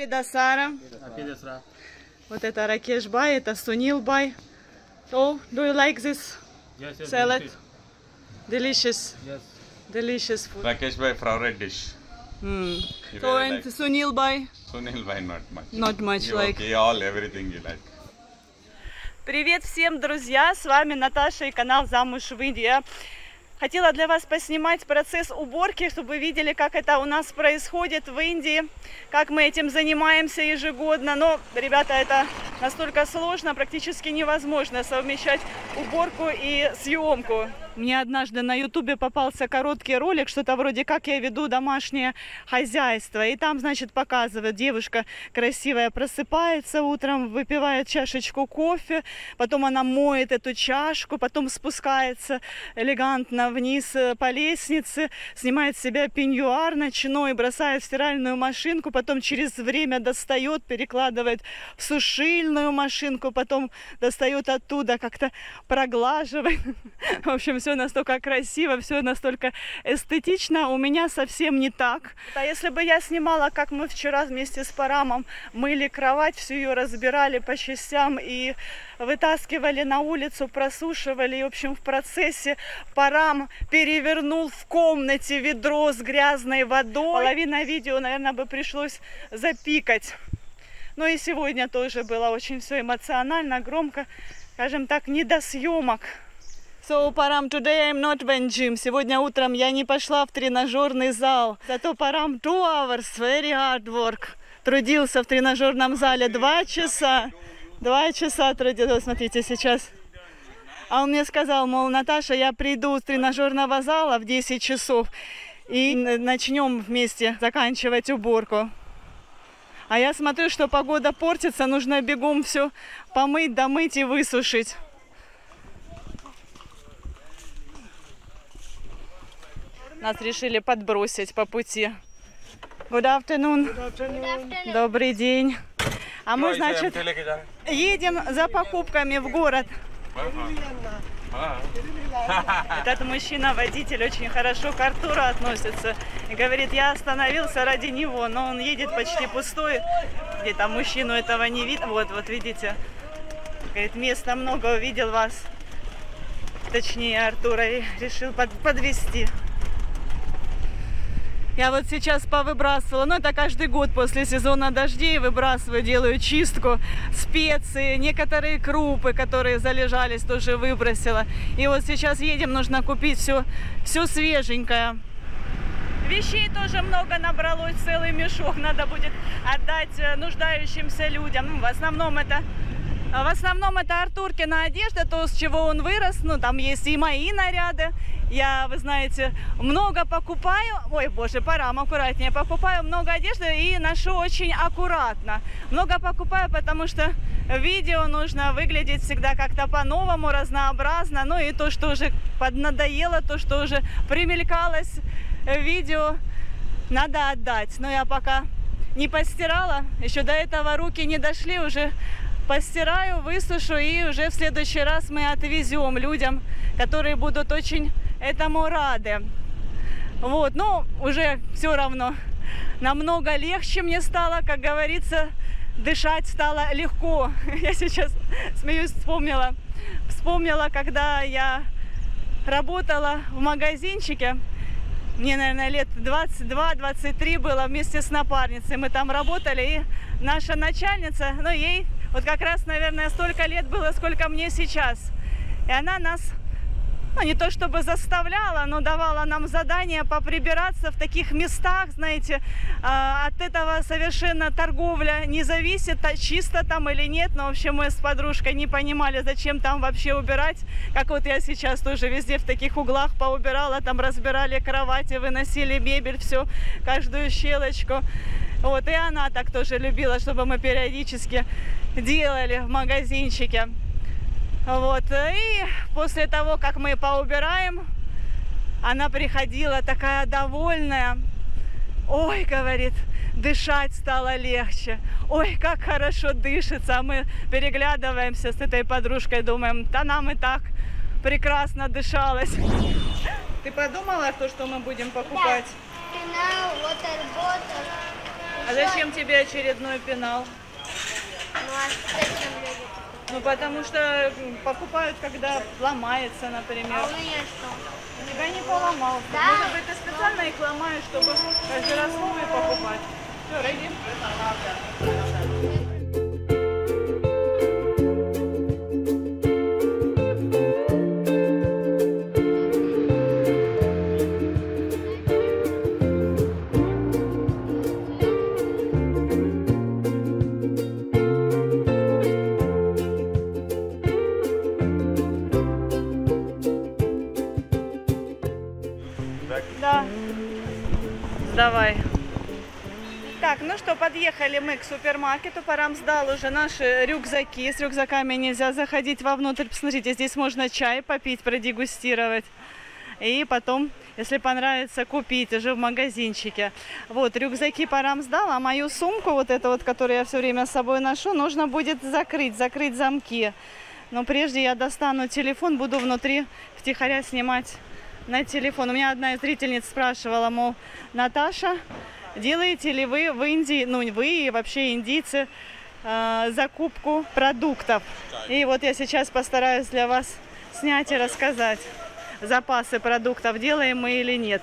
Happy Dasara. Happy Dasara. Вот это Ракеш Бай, это Сунил Бай. Oh, do you like this Yes, yes. salad? Delicious. Delicious. Yes. Delicious food. Rakesh bhai favorite dish. Hmm. He So very and like. Sunil Bhai, Sunil bhai not much. not much He like. okay, all everything he like. Привет всем, друзья! С вами Наташа и канал «Замуж в Индии». Я хотела для вас поснимать процесс уборки, чтобы вы видели, как это у нас происходит в Индии, как мы этим занимаемся ежегодно. Но, ребята, это настолько сложно, практически невозможно совмещать уборку и съемку. Мне однажды на ютубе попался короткий ролик, что-то вроде как я веду домашнее хозяйство. И там, значит, показывают, девушка красивая просыпается утром, выпивает чашечку кофе, потом она моет эту чашку, потом спускается элегантно вниз по лестнице, снимает с себя пеньюар ночной, бросает в стиральную машинку, потом через время достает, перекладывает в сушильную машинку, потом достает оттуда, как-то проглаживает. В общем, все настолько красиво, все настолько эстетично. У меня совсем не так. А если бы я снимала, как мы вчера вместе с Парамом мыли кровать, всю ее разбирали по частям и вытаскивали на улицу, просушивали. И, в общем, в процессе Парам перевернул в комнате ведро с грязной водой. Половина видео, наверное, бы пришлось запикать. Но и сегодня тоже было очень все эмоционально, громко, скажем так, не до съемок. So, Парам, today I'm not in gym. Сегодня утром я не пошла в тренажерный зал. Зато Парам 2 hours, very hard work. Трудился в тренажерном зале 2 часа. 2 часа трудился, смотрите, сейчас. А он мне сказал, мол, Наташа, я приду с тренажерного зала в 10 часов и начнем вместе заканчивать уборку. А я смотрю, что погода портится, нужно бегом все помыть, домыть и высушить. Нас решили подбросить по пути. Good afternoon. Good afternoon. Добрый день. А мы, значит, едем за покупками в город. Этот мужчина-водитель очень хорошо к Артуру относится. И говорит, я остановился ради него, но он едет почти пустой. Где-то мужчину этого не видно. Вот видите. Говорит, места много, увидел вас. Точнее, Артура, и решил подвезти. Я вот сейчас повыбрасывала, но это каждый год после сезона дождей выбрасываю, делаю чистку, специи, некоторые крупы, которые залежались, тоже выбросила. И вот сейчас едем, нужно купить все свеженькое. Вещей тоже много набралось, целый мешок, надо будет отдать нуждающимся людям. В основном это Артуркина одежда, то, с чего он вырос. Ну, там есть и мои наряды. Я, вы знаете, много покупаю. Ой, боже, Парам, аккуратнее. Покупаю много одежды и ношу очень аккуратно. Много покупаю, потому что в видео нужно выглядеть всегда как-то по-новому, разнообразно. Ну и то, что уже поднадоело, то, что уже примелькалось в видео, надо отдать. Но я пока не постирала. Еще до этого руки не дошли, уже постираю, высушу, и уже в следующий раз мы отвезем людям, которые будут очень этому рады. Вот, но уже все равно намного легче мне стало, как говорится, дышать стало легко. Я сейчас смеюсь, вспомнила, когда я работала в магазинчике. Мне, наверное, лет 22-23 было, вместе с напарницей. Мы там работали, и наша начальница, ну, ей вот как раз, наверное, столько лет было, сколько мне сейчас. И она нас, ну, не то чтобы заставляла, но давала нам задание поприбираться в таких местах, знаете. От этого совершенно торговля не зависит, чисто там или нет. Но, в общем, мы с подружкой не понимали, зачем там вообще убирать. Как вот я сейчас тоже везде в таких углах поубирала, там разбирали кровати, выносили мебель, все, каждую щелочку. Вот, и она так тоже любила, чтобы мы периодически делали в магазинчике. Вот, и после того, как мы поубираем, она приходила такая довольная. Ой, говорит, дышать стало легче. Ой, как хорошо дышится. А мы переглядываемся с этой подружкой, думаем, да нам и так прекрасно дышалось. Ты подумала, что мы будем покупать? А зачем тебе очередной пенал? Ну а зачем люди покупают? Ну, потому что покупают, когда ломается, например. А у меня что? У тебя не поломался. Да. Может быть, ты специально их ломаешь, чтобы каждый раз новые покупать. Все, ради. Да. Давай. Так, ну что, подъехали мы к супермаркету. Парам сдал уже наши рюкзаки. С рюкзаками нельзя заходить вовнутрь. Посмотрите, здесь можно чай попить, продегустировать. И потом, если понравится, купить уже в магазинчике. Вот, рюкзаки Парам сдал, а мою сумку, вот эту вот, которую я все время с собой ношу, нужно будет закрыть замки. Но прежде я достану телефон, буду внутри втихаря снимать на телефон. У меня одна из зрительниц спрашивала, мол, Наташа, делаете ли вы в Индии, ну вы и вообще индийцы, закупку продуктов? И вот я сейчас постараюсь для вас снять и рассказать, запасы продуктов делаем мы или нет.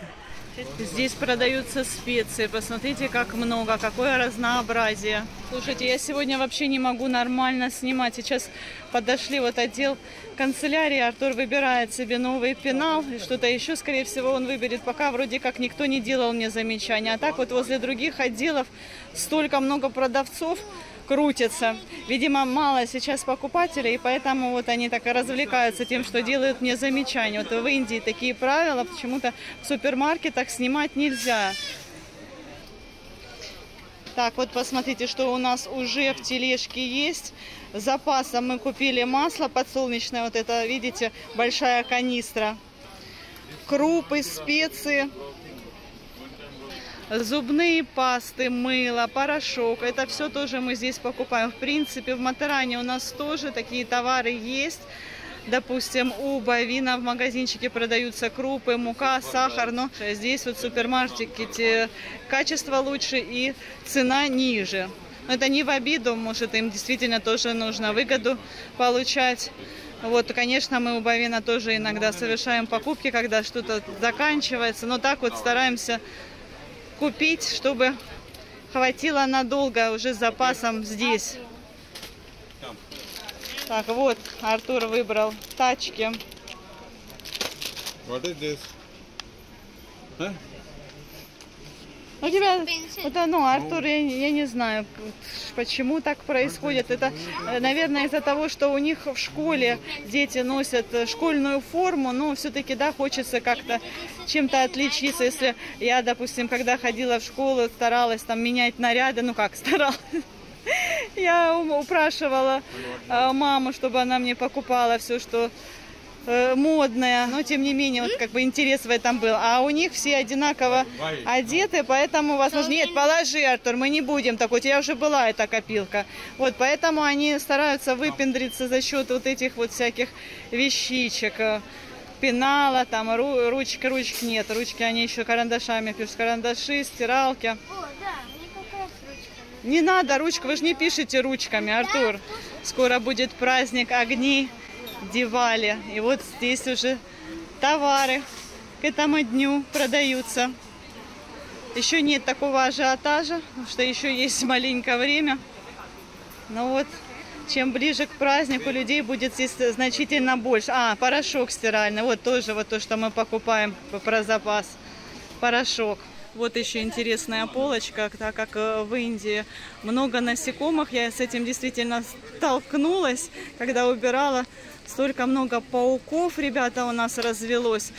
Здесь продаются специи, посмотрите, как много, какое разнообразие. Слушайте, я сегодня вообще не могу нормально снимать. Сейчас подошли вот отдел канцелярии, Артур выбирает себе новый пенал и что-то еще, скорее всего, он выберет. Пока вроде как никто не делал мне замечания. А так вот возле других отделов столько много продавцов крутятся. Видимо, мало сейчас покупателей, и поэтому вот они так и развлекаются тем, что делают мне замечания. Вот в Индии такие правила, почему-то в супермаркетах снимать нельзя. Так, вот посмотрите, что у нас уже в тележке есть. С запасом мы купили масло подсолнечное, вот это, видите, большая канистра. Крупы, специи. Зубные пасты, мыло, порошок. Это все тоже мы здесь покупаем. В принципе, в Матаране у нас тоже такие товары есть. Допустим, у Бавина в магазинчике продаются крупы, мука, сахар. Но здесь вот в супермаркете качество лучше и цена ниже. Но это не в обиду, может, им действительно тоже нужно выгоду получать. Вот, конечно, мы у Бавина тоже иногда совершаем покупки, когда что-то заканчивается. Но так вот стараемся купить, чтобы хватило надолго уже с запасом здесь. Так, вот Артур выбрал тачки. What is this? Huh? У тебя, вот оно, Артур, я не знаю, почему так происходит. Это, наверное, из-за того, что у них в школе дети носят школьную форму, но все-таки, да, хочется как-то чем-то отличиться. Если я, допустим, когда ходила в школу, старалась там менять наряды, ну как старалась, я упрашивала маму, чтобы она мне покупала все, что модная, но тем не менее вот как бы интерес в этом был. А у них все одинаково одеты, поэтому возможно... Нет, положи, Артур, мы не будем так. У тебя уже была эта копилка. Вот поэтому они стараются выпендриться за счет вот этих вот всяких вещичек. Пенала, там ручек нет. Ручки они еще карандашами пишут. Карандаши, стиралки. О, да, мне как раз ручка. Не надо ручку, вы же не пишете ручками, Артур. Скоро будет праздник огней. Дивали. И вот здесь уже товары к этому дню продаются. Еще нет такого ажиотажа, что еще есть маленькое время. Но вот чем ближе к празднику, людей будет здесь значительно больше. А, порошок стиральный. Вот тоже вот то, что мы покупаем про запас. Порошок. Вот еще интересная полочка, так как в Индии много насекомых. Я с этим действительно столкнулась, когда убирала. Столько много пауков, ребята, у нас развелось.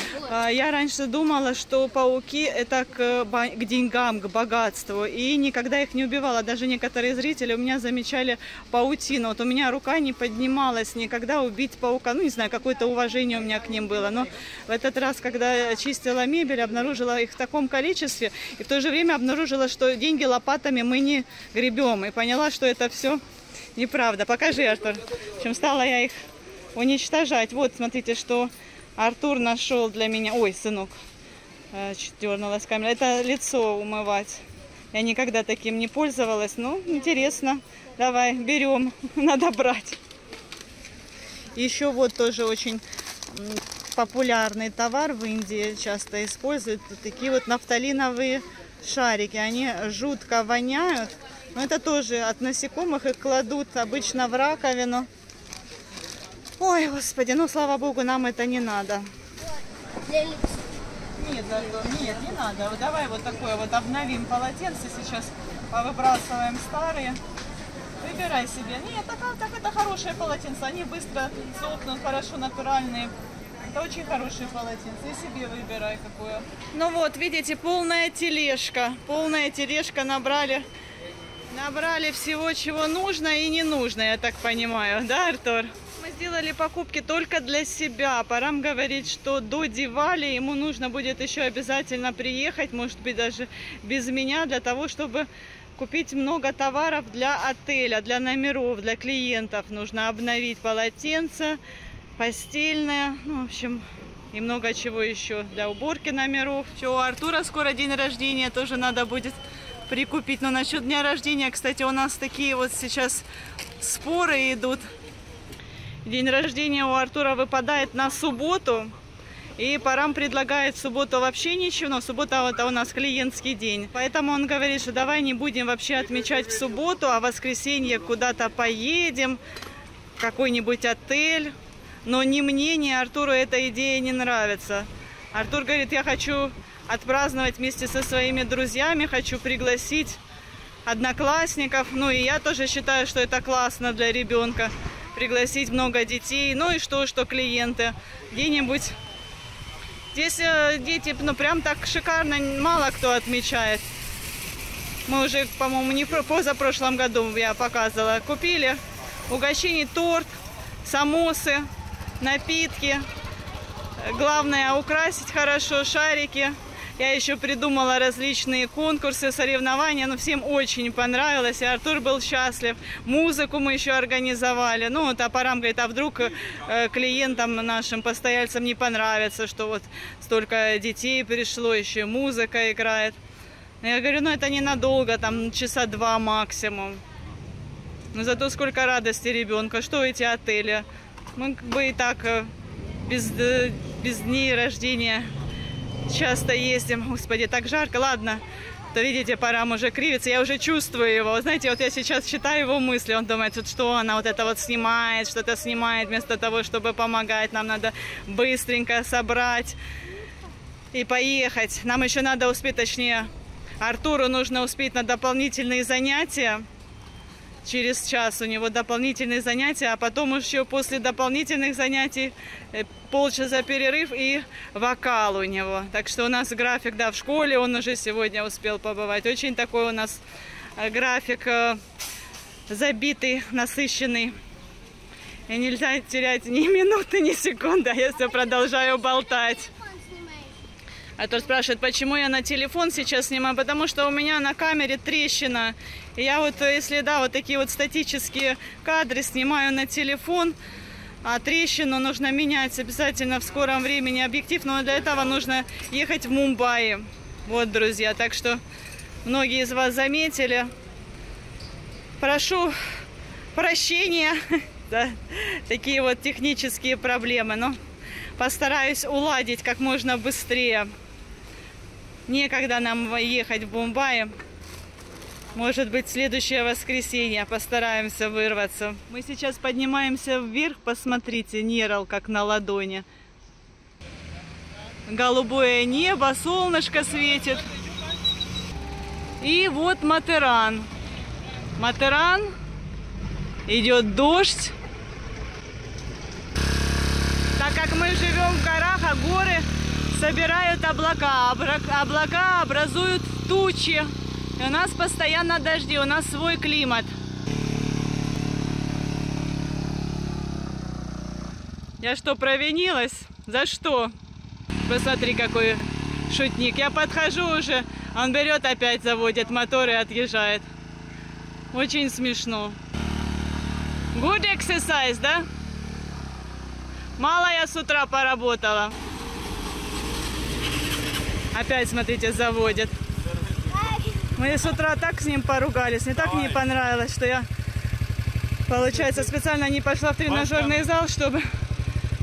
Я раньше думала, что пауки это к деньгам, к богатству. И никогда их не убивала. Даже некоторые зрители у меня замечали паутину. Вот у меня рука не поднималась никогда убить паука. Ну, не знаю, какое-то уважение у меня к ним было. Но в этот раз, когда чистила мебель, обнаружила их в таком количестве. И в то же время обнаружила, что деньги лопатами мы не гребем. И поняла, что это все неправда. Покажи, Артур. В общем, стала я их уничтожать. Вот, смотрите, что Артур нашел для меня. Ой, сынок, дернулась камера. Это лицо умывать. Я никогда таким не пользовалась. Ну, интересно. Давай, берем. Надо брать. Еще вот тоже очень популярный товар в Индии. Часто используют. Такие вот нафталиновые шарики. Они жутко воняют. Но это тоже от насекомых. Их кладут обычно в раковину. Ой, господи, ну слава богу, нам это не надо. Для лица. Нет, нет, не надо. Вот давай вот такое вот обновим полотенце сейчас. Повыбрасываем старые. Выбирай себе. Нет, так это хорошее полотенце. Они быстро сохнут, хорошо натуральные. Это очень хорошее полотенце. И себе выбирай какое. Ну вот, видите, полная тележка. Полная тележка набрали. Набрали всего, чего нужно и не нужно, я так понимаю. Да, Артур? Мы сделали покупки только для себя. Парам говорит, что до Дивали ему нужно будет еще обязательно приехать, может быть, даже без меня, для того, чтобы купить много товаров для отеля, для номеров, для клиентов. Нужно обновить полотенце, постельное, ну, в общем, и много чего еще для уборки номеров. Что, у Артура скоро день рождения, тоже надо будет прикупить. Но насчет дня рождения, кстати, у нас такие вот сейчас споры идут. День рождения у Артура выпадает на субботу. И Парам предлагает в субботу вообще ничего, но суббота это у нас клиентский день. Поэтому он говорит, что давай не будем вообще отмечать в субботу, а в воскресенье куда-то поедем, в какой-нибудь отель. Но ни мне, ни Артуру эта идея не нравится. Артур говорит, я хочу отпраздновать вместе со своими друзьями, хочу пригласить одноклассников. Ну и я тоже считаю, что это классно для ребенка. Пригласить много детей. Ну и что клиенты где-нибудь. Здесь дети, ну прям так шикарно, мало кто отмечает. Мы уже, по-моему, не позапрошлом году я показывала. Купили угощение, торт, самосы, напитки. Главное украсить хорошо, шарики. Я еще придумала различные конкурсы, соревнования. Ну, всем очень понравилось. И Артур был счастлив. Музыку мы еще организовали. Ну, вот Парам говорит, а вдруг клиентам нашим, постояльцам не понравится, что вот столько детей пришло, еще музыка играет. Я говорю, ну, это ненадолго, там часа 2 максимум. Но зато сколько радости ребенка. Что эти отели? Мы как бы и так без дней рождения часто ездим. Господи, так жарко. Ладно, то видите, Парам уже кривится. Я уже чувствую его. Знаете, вот я сейчас читаю его мысли. Он думает, вот что она вот это вот снимает, что-то снимает, вместо того, чтобы помогать. Нам надо быстренько собрать и поехать. Нам еще надо успеть, точнее, Артуру нужно успеть на дополнительные занятия. Через час у него дополнительные занятия, а потом еще после дополнительных занятий полчаса перерыв и вокал у него. Так что у нас график, да, в школе он уже сегодня успел побывать. Очень такой у нас график забитый, насыщенный. И нельзя терять ни минуты, ни секунды, а я все продолжаю болтать. Артур спрашивает, почему я на телефон сейчас снимаю, потому что у меня на камере трещина. И я вот, если, да, вот такие вот статические кадры снимаю на телефон, а трещину нужно менять обязательно в скором времени объектив, но для этого нужно ехать в Мумбаи. Вот, друзья, так что многие из вас заметили. Прошу прощения за такие вот технические проблемы, но постараюсь уладить как можно быстрее. Некогда нам ехать в Мумбаи. Может быть, в следующее воскресенье постараемся вырваться. Мы сейчас поднимаемся вверх. Посмотрите, Нерал как на ладони. Голубое небо, солнышко светит. И вот Матеран. Матеран. Идет дождь. Так как мы живем в горах, а горы собирают облака. Облака образуют тучи. И у нас постоянно дожди, у нас свой климат. Я что, провинилась? За что? Посмотри, какой шутник. Я подхожу уже, он берет опять, заводит мотор и отъезжает. Очень смешно. Good exercise, да? Мало я с утра поработала. Опять, смотрите, заводит. Мы с утра так с ним поругались, мне так не понравилось, что я, получается, специально не пошла в тренажерный зал, чтобы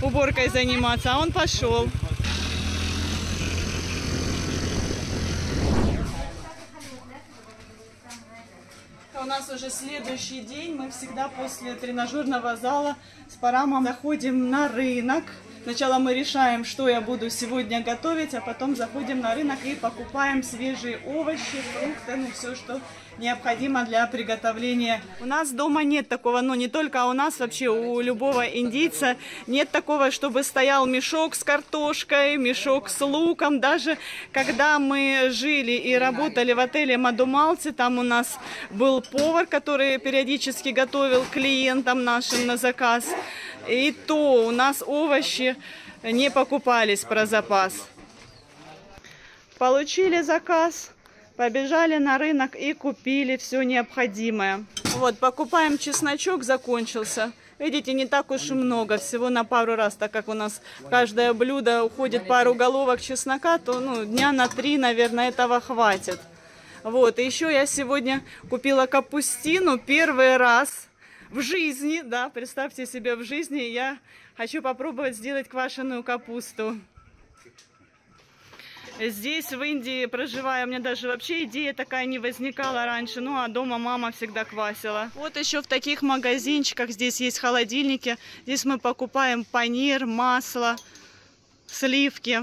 уборкой заниматься, а он пошел. У нас уже следующий день, мы всегда после тренажерного зала с Парамом заходим на рынок. Сначала мы решаем, что я буду сегодня готовить, а потом заходим на рынок и покупаем свежие овощи, фрукты, ну все, что необходимо для приготовления. У нас дома нет такого, ну не только у нас, вообще у любого индийца нет такого, чтобы стоял мешок с картошкой, мешок с луком. Даже когда мы жили и работали в отеле Мадумалти, там у нас был повар, который периодически готовил клиентам нашим на заказ. И то у нас овощи не покупались про запас. Получили заказ, побежали на рынок и купили все необходимое. Вот, покупаем чесночок, закончился. Видите, не так уж и много, всего на пару раз, так как у нас в каждое блюдо уходит пару головок чеснока, то ну, дня на 3, наверное, этого хватит. Вот, и еще я сегодня купила капустину первый раз в жизни, да, представьте себе, в жизни я хочу попробовать сделать квашеную капусту. Здесь, в Индии, проживая, у меня даже вообще идея такая не возникала раньше, ну, а дома мама всегда квасила. Вот еще в таких магазинчиках, здесь есть холодильники, здесь мы покупаем панир, масло, сливки.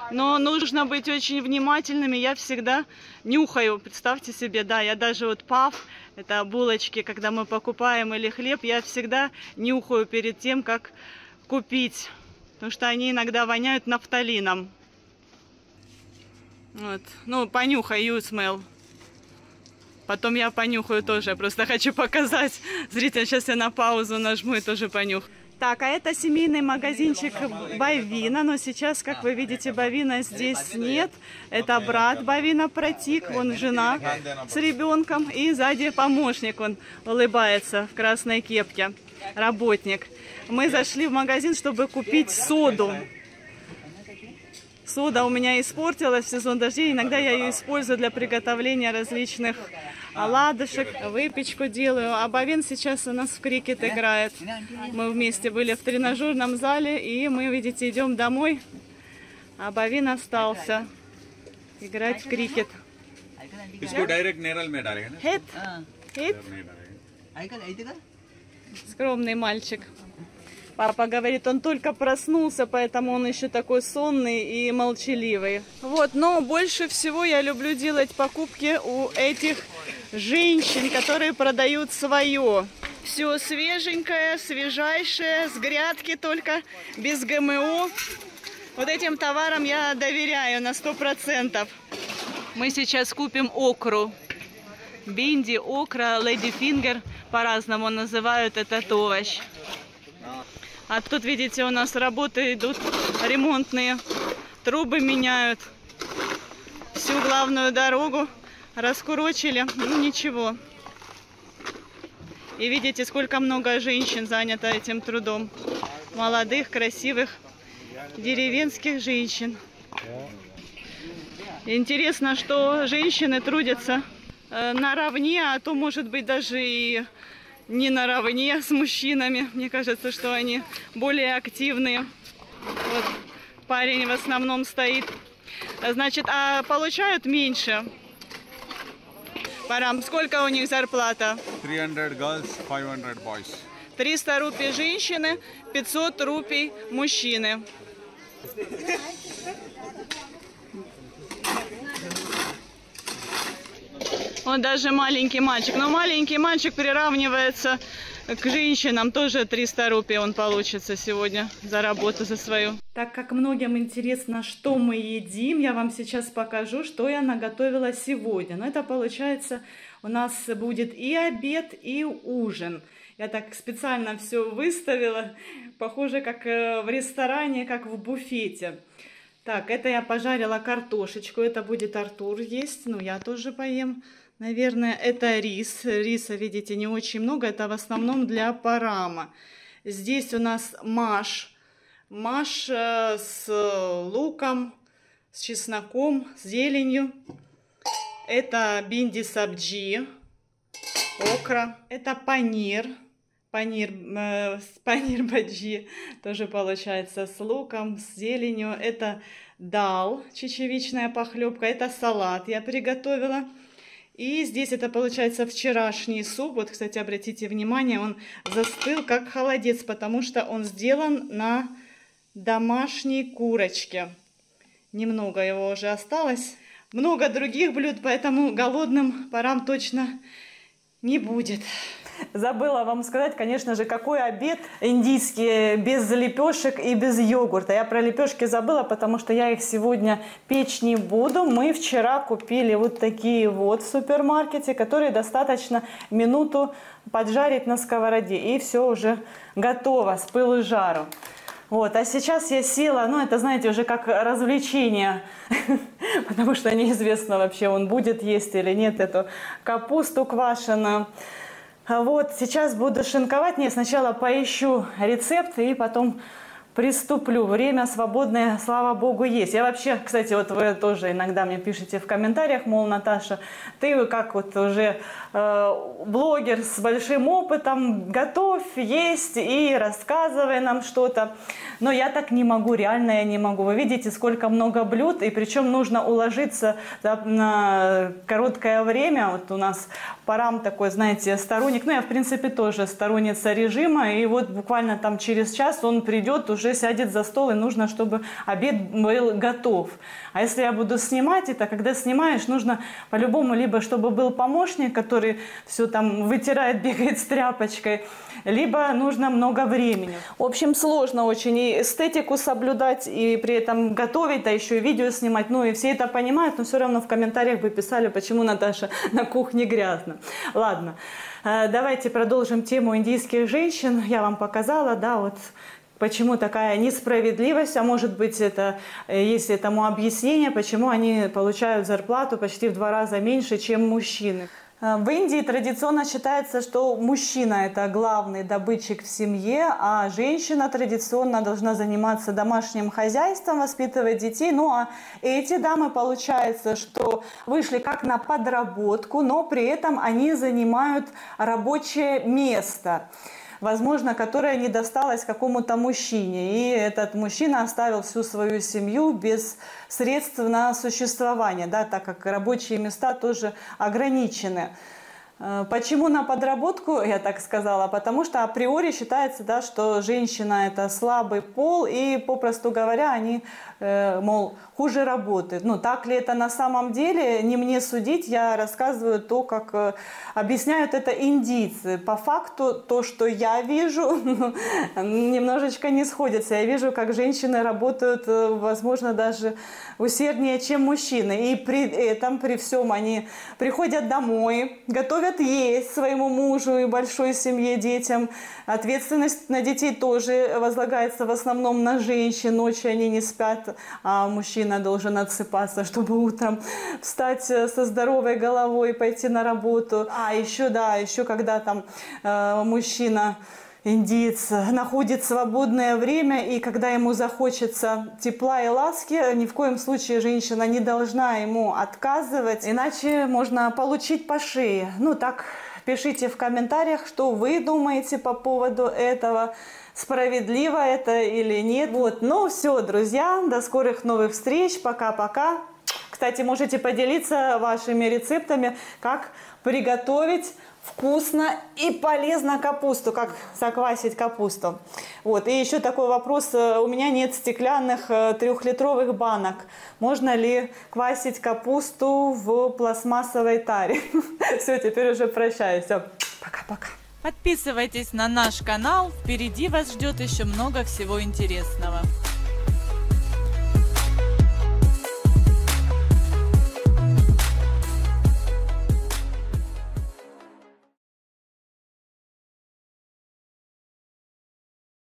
Но нужно быть очень внимательными, я всегда нюхаю, представьте себе, да, я даже вот паф, это булочки, когда мы покупаем, или хлеб, я всегда нюхаю перед тем, как купить, потому что они иногда воняют нафталином. Вот. Ну, понюхай, you smell. Потом я понюхаю тоже, просто хочу показать. Зритель, сейчас я на паузу нажму и тоже понюхаю. Так, а это семейный магазинчик Бавина, но сейчас, как вы видите, Бавина здесь нет. Это брат Бавина Протик, вон жена с ребенком, и сзади помощник, он улыбается в красной кепке, работник. Мы зашли в магазин, чтобы купить соду. Сода у меня испортилась в сезон дождей, иногда я ее использую для приготовления различных оладушек, выпечку делаю. А Бавин сейчас у нас в крикет играет. Мы вместе были в тренажерном зале, и мы, видите, идем домой, а Бавин остался играть в крикет. Скромный мальчик. Папа говорит, он только проснулся, поэтому он еще такой сонный и молчаливый. Вот, но больше всего я люблю делать покупки у этих женщин, которые продают свое. Все свеженькое, свежайшее, с грядки только, без ГМО. Вот этим товарам я доверяю на 100%. Мы сейчас купим окру. Бинди, окра, леди-фингер, по-разному называют этот овощ. А тут, видите, у нас работы идут ремонтные, трубы меняют, всю главную дорогу раскурочили, ну ничего. И видите, сколько много женщин занято этим трудом, молодых, красивых, деревенских женщин. Интересно, что женщины трудятся наравне, а то, может быть, даже и не наравне с мужчинами. Мне кажется, что они более активные. Вот парень в основном стоит. Значит, а получают меньше. Парам, сколько у них зарплата? 300 girls, 500 boys. 300 рупий женщины, 500 рупий мужчины. Вот даже маленький мальчик. Но маленький мальчик приравнивается к женщинам. Тоже 300 рупий он получится сегодня за работу за свою. Так как многим интересно, что мы едим, я вам сейчас покажу, что я наготовила сегодня. Но это получается у нас будет и обед, и ужин. Я так специально все выставила. Похоже, как в ресторане, как в буфете. Так, это я пожарила картошечку. Это будет Артур есть. Ну, я тоже поем. Наверное, это рис. Риса, видите, не очень много. Это в основном для Парама. Здесь у нас маш. Маш с луком, с чесноком, с зеленью. Это бинди сабджи, окра. Это панир. Панир баджи тоже получается с луком, с зеленью. Это дал, чечевичная похлебка. Это салат я приготовила. И здесь это получается вчерашний суп. Вот, кстати, обратите внимание, он застыл как холодец, потому что он сделан на домашней курочке. Немного его уже осталось. Много других блюд, поэтому голодным парам точно не будет. Забыла вам сказать, конечно же, какой обед индийский без лепешек и без йогурта. Я про лепешки забыла, потому что я их сегодня печь не буду. Мы вчера купили вот такие вот в супермаркете, которые достаточно минуту поджарить на сковороде. И все уже готово, с пылу и жару. Вот, а сейчас я села, ну это, знаете, уже как развлечение, потому что неизвестно вообще, он будет есть или нет эту капусту квашеную. Вот, сейчас буду шинковать. Не, сначала поищу рецепт и потом приступлю. Время свободное, слава богу, есть. Я вообще, кстати, вот вы тоже иногда мне пишете в комментариях, мол, Наташа, ты как вот уже блогер с большим опытом, готовь, есть и рассказывай нам что-то. Но я так не могу, реально я не могу. Вы видите, сколько много блюд, и причем нужно уложиться на короткое время. Вот у нас Парам такой, знаете, сторонник, ну я в принципе тоже сторонница режима, и вот буквально там через час он придет, уже сядет за стол, и нужно, чтобы обед был готов. А если я буду снимать это, когда снимаешь, нужно по-любому либо чтобы был помощник, который все там вытирает, бегает с тряпочкой, либо нужно много времени. В общем, сложно очень и эстетику соблюдать, и при этом готовить, а еще и видео снимать. Ну и все это понимают, но все равно в комментариях вы писали, почему, Наташа, на кухне грязно. Ладно, давайте продолжим тему индийских женщин. Я вам показала, да, вот почему такая несправедливость, а может быть, это есть этому объяснение, почему они получают зарплату почти в 2 раза меньше, чем мужчины. В Индии традиционно считается, что мужчина – это главный добытчик в семье, а женщина традиционно должна заниматься домашним хозяйством, воспитывать детей. Ну а эти дамы, получается, что вышли как на подработку, но при этом они занимают рабочее место, возможно, которое не досталось какому-то мужчине. И этот мужчина оставил всю свою семью без средств на существование, да, так как рабочие места тоже ограничены. Почему на подработку, я так сказала? Потому что априори считается, да, что женщина – это слабый пол, и, попросту говоря, они, мол, хуже работают. Ну, так ли это на самом деле, не мне судить, я рассказываю то, как объясняют это индийцы. По факту, то, что я вижу, немножечко не сходится. Я вижу, как женщины работают, возможно, даже усерднее, чем мужчины. И при этом, при всем, они приходят домой, готовят есть своему мужу и большой семье, детям. Ответственность на детей тоже возлагается в основном на женщин. Ночью они не спят, а мужчина должен отсыпаться, чтобы утром встать со здоровой головой и пойти на работу. А еще, да, еще когда там мужчина, индиец, находит свободное время, и когда ему захочется тепла и ласки, ни в коем случае женщина не должна ему отказывать, иначе можно получить по шее. Ну так, пишите в комментариях, что вы думаете по поводу этого, справедливо это или нет. Вот, ну все, друзья, до скорых новых встреч, пока-пока. Кстати, можете поделиться вашими рецептами, как приготовить вкусно и полезно капусту, как заквасить капусту. Вот. И еще такой вопрос. У меня нет стеклянных 3-литровых банок. Можно ли квасить капусту в пластмассовой таре? Все, теперь уже прощаюсь. Все, пока-пока. Подписывайтесь на наш канал. Впереди вас ждет еще много всего интересного.